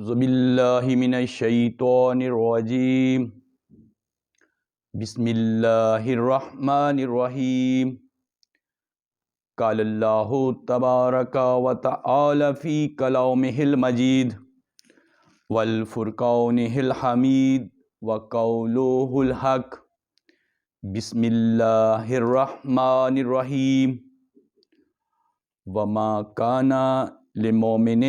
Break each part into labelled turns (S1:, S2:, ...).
S1: اعوذ باللہ من الشیطان الرجیم بسم اللہ الرحمن الرحیم قال اللہ تبارک و تعالی فی کلامہ المجید والفرقانہ الحمید وقولہ الحق بسم اللہ الرحمن الرحیم وما کان لمؤمن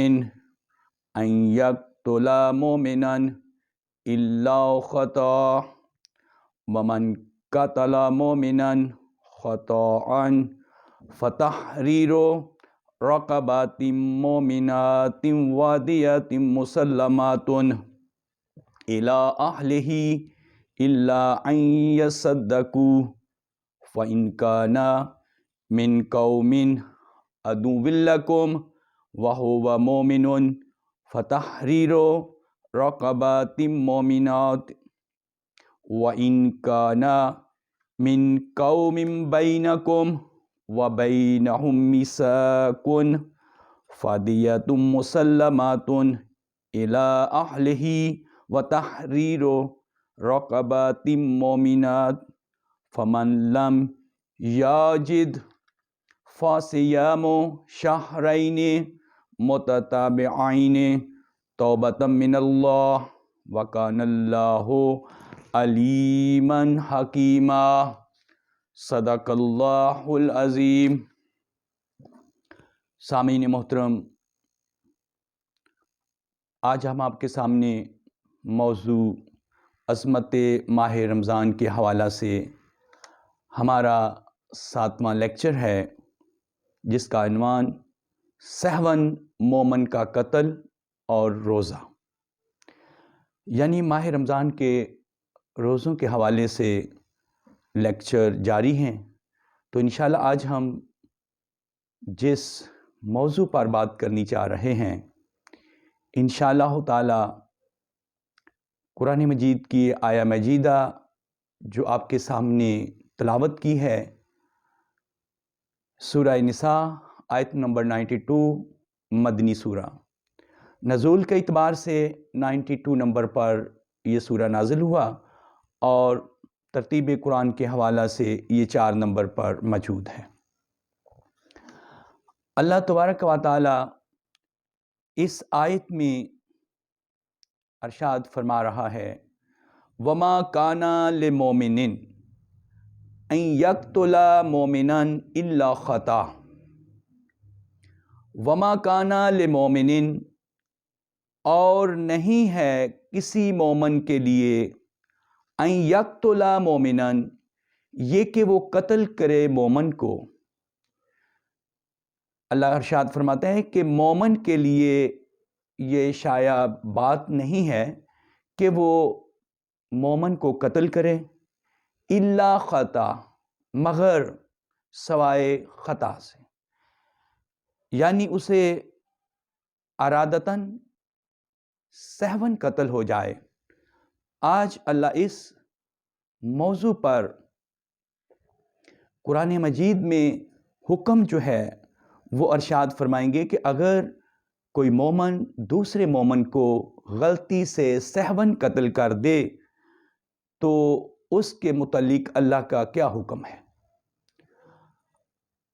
S1: ان یقتل مؤمنا الا خطأ ومن قتل مؤمنا خطأ فتحرير رقبات مؤمنات ودية مسلمات إلى أهله إلا أن يصدقوا فإن كان من قوم عدو لكم وهو مؤمن فتحرير رقبات مؤمنات وَإِن كَانَ مِن قَوْمٍ بَيْنَكُمْ وَبَيْنَهُم مِّيثَاقٌ فَدِيَةٌ مُّسَلَّمَةٌ إِلَىٰ أَهْلِهِ وَتَحْرِيرُ رَقَبَةٍ مُّؤْمِنَاتٍ فَمَن لَّمْ يَجِدْ فَصِيَامُ شَهْرَيْنِ مُتَتَابِعَيْنِ تَوْبَةً مِّنَ اللَّهِ وَكَانَ اللَّهُ علیماً حکیما صدق اللہ العظیم۔ سامعین محترم، آج ہم آپ کے سامنے موضوع عظمت ماہ رمضان کے حوالہ سے ہمارا 7واں لیکچر ہے، جس کا عنوان سہون مومن کا قتل اور روزہ، یعنی ماہ رمضان کے روزوں کے حوالے سے لیکچر جاری ہیں۔ تو انشاءاللہ آج ہم جس موضوع پر بات کرنی چاہ رہے ہیں، انشاءاللہ تعالی قرآن مجید کی آیہ مجیدہ جو آپ کے سامنے تلاوت کی ہے، سورہ نساء آیت نمبر 92، مدنی سورہ، نزول کے اعتبار سے 92 نمبر پر یہ سورہ نازل ہوا اور ترتیب قرآن کے حوالہ سے یہ 4 نمبر پر موجود ہے۔ اللہ تبارک و تعالی اس آیت میں ارشاد فرما رہا ہے، وما کان لمؤمن ان یقتل مؤمنا الا خطأ، وما کان لمؤمن، اور نہیں ہے کسی مومن کے لیے، ان یقتل مؤمنا، یہ کہ وہ قتل کرے مومن کو۔ اللہ ارشاد فرماتے ہیں کہ مومن کے لیے یہ شایع بات نہیں ہے کہ وہ مومن کو قتل کرے، الا خطا، مگر سوائے خطا سے، یعنی اسے ارادتاً سہون قتل ہو جائے۔ آج اللہ اس موضوع پر قرآن مجید میں حکم جو ہے وہ ارشاد فرمائیں گے کہ اگر کوئی مومن دوسرے مومن کو غلطی سے سہون قتل کر دے تو اس کے متعلق اللہ کا کیا حکم ہے۔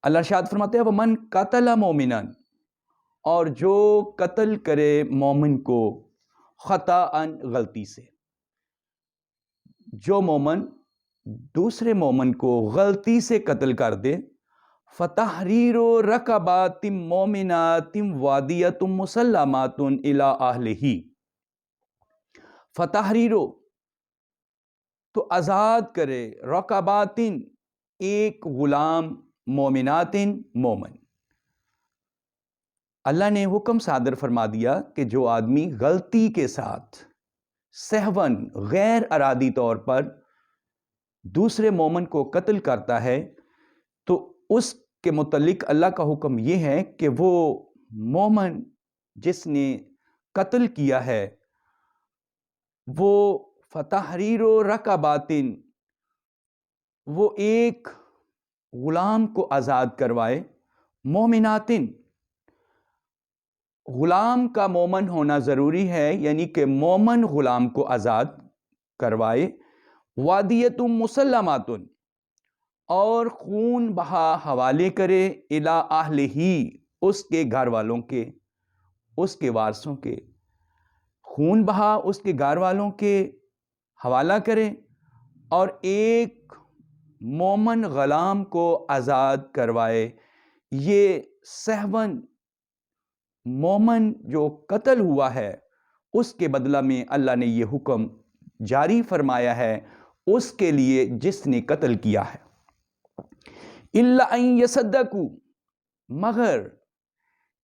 S1: اللہ ارشاد فرماتے ہیں، وَمَن قَتَلَ مُؤْمِنًا، اور جو قتل کرے مومن کو خطأً، غلطی سے، جو مومن دوسرے مومن کو غلطی سے قتل کر دے، فَتَحْرِيرُ رَقَبَاتٍ مُؤْمِنَاتٍ وَدِيَةٌ مُسَلَّمَاتٌ إِلَىٰ أَهْلِهِ، فَتَحْرِيرُ تو آزاد کرے، رقباتٍ ایک غلام، مومناتٍ مومن۔ اللہ نے حکم صادر فرما دیا کہ جو آدمی غلطی کے ساتھ سہون، غیر ارادی طور پر دوسرے مومن کو قتل کرتا ہے تو اس کے متعلق اللہ کا حکم یہ ہے کہ وہ مومن جس نے قتل کیا ہے وہ فتحریر رقبات، وہ ایک غلام کو آزاد کروائے، مومناتن، غلام کا مومن ہونا ضروری ہے، یعنی کہ مومن غلام کو آزاد کروائے. وادیۃ مسلمات، اور خون بہا حوالے کرے، الی اہلہ، اس کے گھر والوں کے، اس کے وارثوں کے. خون بہا اس کے گھر والوں کے حوالہ کرے اور ایک مومن غلام کو آزاد کروائے. یہ سہون مومن جو قتل ہوا ہے اس کے بدلہ میں اللہ نے یہ حکم جاری فرمایا ہے اس کے لیے جس نے قتل کیا ہے. الا ان یصدقوا، مگر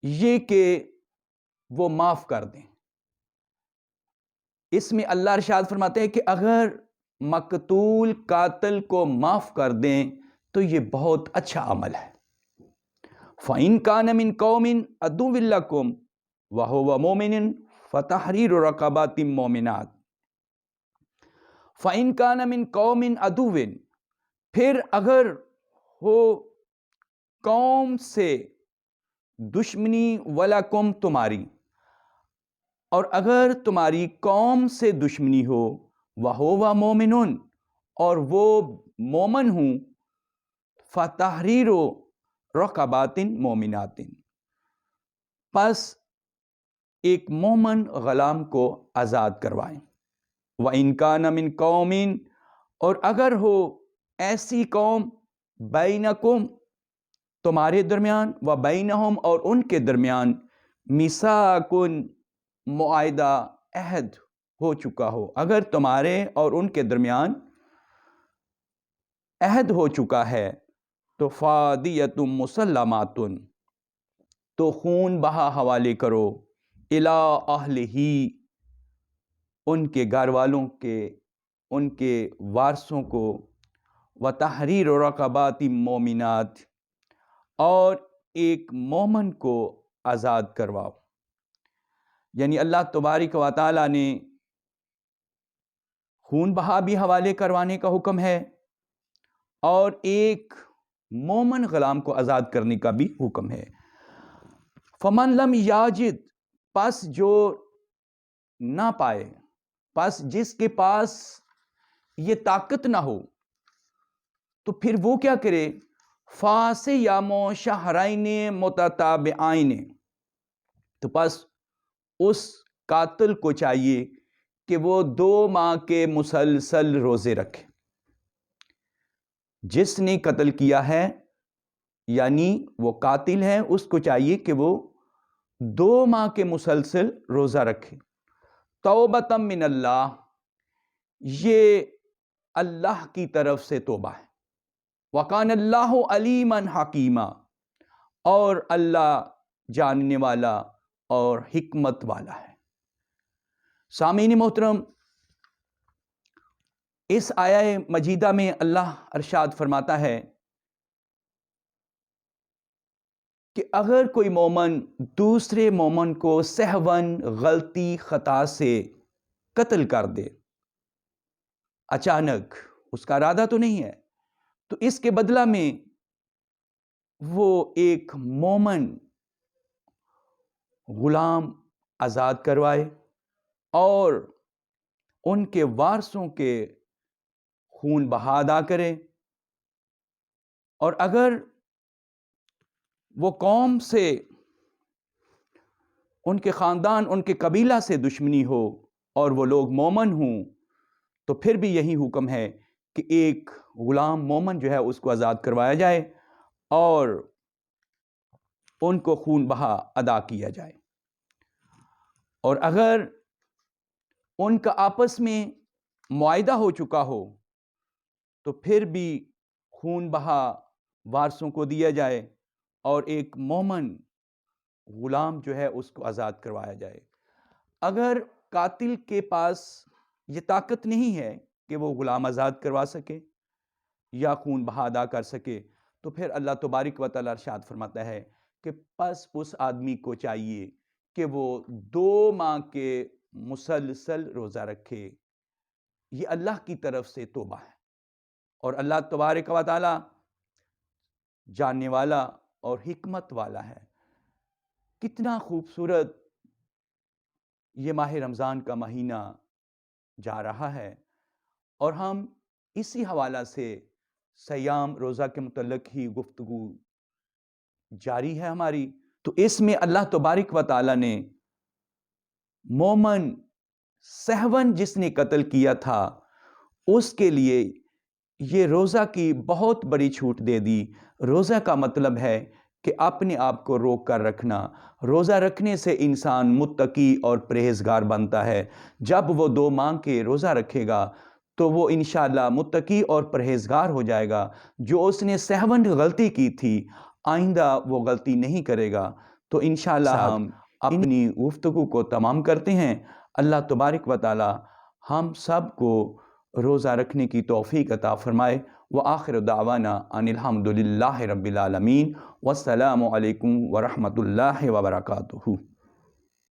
S1: یہ کہ وہ معاف کر دیں. اس میں اللہ ارشاد فرماتے ہیں کہ اگر مقتول قاتل کو معاف کر دیں تو یہ بہت اچھا عمل ہے. فَإِن كَانَ مِن قَوْمٍ عَدُوٍّ لَكُمْ وَهُوَ مُؤْمِنٌ فَتَحْرِيرُ رَقَبَةٍ مُؤْمِنَاتٍ. فَإِن كَانَ مِن قَوْمٍ عَدُوٍّ، پھر اگر ہو قوم سے دشمنی، وَلَكُمْ تمہاری، اور اگر تمہاری قوم سے دشمنی ہو، وَهُوَ مُؤْمِنٌ، اور وہ مومن ہوں، فَتَحْرِيرُ رَقَبَةٍ مُؤْمِنَاتٍ، پس ایک مومن غلام کو آزاد کروائیں. وَإِن كَانَ مِن قَوْمٍ، اور اگر ہو ایسی قوم، بَيْنَكُمْ تمہارے درمیان، وَبَيْنَهُمْ اور ان کے درمیان، مِيثَاقٌ معاہدہ، عہد ہو چکا ہو. اگر تمہارے اور ان کے درمیان عہد ہو چکا ہے تو فادیۃ مسلمات، تو خون بہا حوالے کرو، الی اہلہ، ان کے گھر والوں کے، ان کے وارثوں کو. وتحریر رقبات مومنات، اور ایک مومن کو آزاد کرواؤ. یعنی اللہ تبارک و تعالیٰ نے خون بہا بھی حوالے کروانے کا حکم ہے اور ایک مومن غلام کو آزاد کرنے کا بھی حکم ہے. فمن لم یاجد، پس جو نہ پائے، پس جس کے پاس یہ طاقت نہ ہو تو پھر وہ کیا کرے؟ فَصِيَامُ شَهْرَيْنِ مُتَتَابِعَيْنِ، تو پس اس قاتل کو چاہیے کہ وہ 2 ماہ کے مسلسل روزے رکھے. جس نے قتل کیا ہے یعنی وہ قاتل ہے، اس کو چاہیے کہ وہ 2 ماہ کے مسلسل روزہ رکھے. توبۃ من اللہ، یہ اللہ کی طرف سے توبہ ہے. وَقَانَ اللَّهُ عَلِيمًا حَكِيمًا، اور اللہ جاننے والا اور حکمت والا ہے. سامعین محترم، اس آیہ مجیدہ میں اللہ ارشاد فرماتا ہے کہ اگر کوئی مومن دوسرے مومن کو سہون، غلطی، خطا سے قتل کر دے، اچانک، اس کا ارادہ تو نہیں ہے، تو اس کے بدلہ میں وہ ایک مومن غلام آزاد کروائے اور ان کے وارثوں کے خون بہا ادا کرے. اور اگر وہ قوم سے، ان کے خاندان، ان کے قبیلہ سے دشمنی ہو اور وہ لوگ مومن ہوں تو پھر بھی یہی حکم ہے کہ ایک غلام مومن جو ہے اس کو آزاد کروایا جائے اور ان کو خون بہا ادا کیا جائے. اور اگر ان کا آپس میں معاہدہ ہو چکا ہو تو پھر بھی خون بہا وارثوں کو دیا جائے اور ایک مومن غلام جو ہے اس کو آزاد کروایا جائے. اگر قاتل کے پاس یہ طاقت نہیں ہے کہ وہ غلام آزاد کروا سکے یا خون بہا ادا کر سکے تو پھر اللہ تبارک و تعالیٰ ارشاد فرماتا ہے کہ پس اس آدمی کو چاہیے کہ وہ 2 ماہ کے مسلسل روزہ رکھے. یہ اللہ کی طرف سے توبہ ہے اور اللہ تبارک و تعالیٰ جاننے والا اور حکمت والا ہے. کتنا خوبصورت یہ ماہ رمضان کا مہینہ جا رہا ہے، اور ہم اسی حوالہ سے صیام روزہ کے متعلق ہی گفتگو جاری ہے ہماری۔ تو اس میں اللہ تبارک و تعالیٰ نے مومن سہون جس نے قتل کیا تھا اس کے لیے یہ روزہ کی بہت بڑی چھوٹ دے دی۔ روزہ کا مطلب ہے کہ اپنے آپ کو روک کر رکھنا۔ روزہ رکھنے سے انسان متقی اور پرہیزگار بنتا ہے۔ جب وہ 2 ماہ کے روزہ رکھے گا تو وہ انشاءاللہ متقی اور پرہیزگار ہو جائے گا۔ جو اس نے سہون غلطی کی تھی آئندہ وہ غلطی نہیں کرے گا۔ تو انشاءاللہ ہم اپنی گفتگو کو تمام کرتے ہیں۔ اللہ تبارک و تعالی ہم سب کو روزہ رکھنے کی توفیق عطا فرمائے۔ وآخر دعوانا ان الحمد للہ رب العالمین، والسلام علیکم ورحمۃ اللہ وبرکاتہ۔